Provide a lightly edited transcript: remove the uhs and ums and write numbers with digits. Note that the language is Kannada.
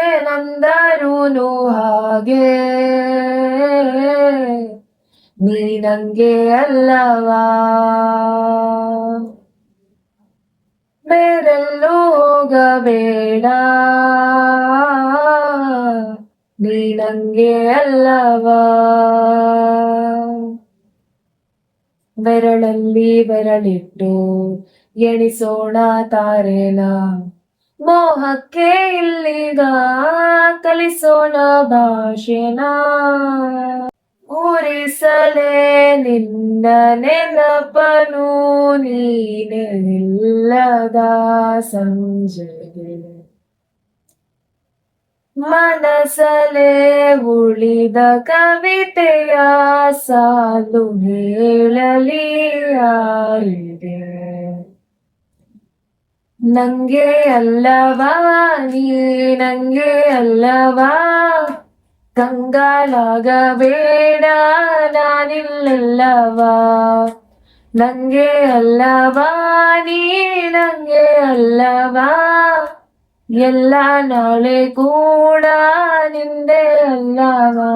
ಏನಂದರೂನು ಹಾಗೆ ನೀ ನಂಗೆ ಅಲ್ಲವಾ, ಬೇರೆಲ್ಲೂ ಹೋಗಬೇಡ ನೀ ನಂಗೆ ಅಲ್ಲವಾ. ಬೆರಳಲ್ಲಿ ಬೆರಳಿಟ್ಟು ಎಣಿಸೋಣ ತಾರೆನ, ಮೋಹಕ್ಕೆ ಇಲ್ಲಿಗ ಕಲಿಸೋಣ ಭಾಷೆನ. ಊರಿಸಲೇ ನಿನ್ನ ನೆನಪನು ನೀನೆ ಇಲ್ಲದ ಸಂಜೆಗೆ, ಮನಸಲೇ ಉಳಿದ ಕವಿತೆಯ ಸಾಲು ಹೇಳಲಿ ಯಾರಿಗೆ. ನಂಗೆ ಅಲ್ಲವಾ ನೀ ನಂಗೆ ಅಲ್ಲವಾ, ಕಂಗಾಲಾಗಬೇಡ ನಾನಿಲ್ಲವಾ. ನಂಗೆ ಅಲ್ಲವಾ ನೀ ನಂಗೆ ಅಲ್ಲವಾ, ಎಲ್ಲ ನಾಳೆ ಕೂಡ ನಿಂದೆ ಅಲ್ಲವಾ.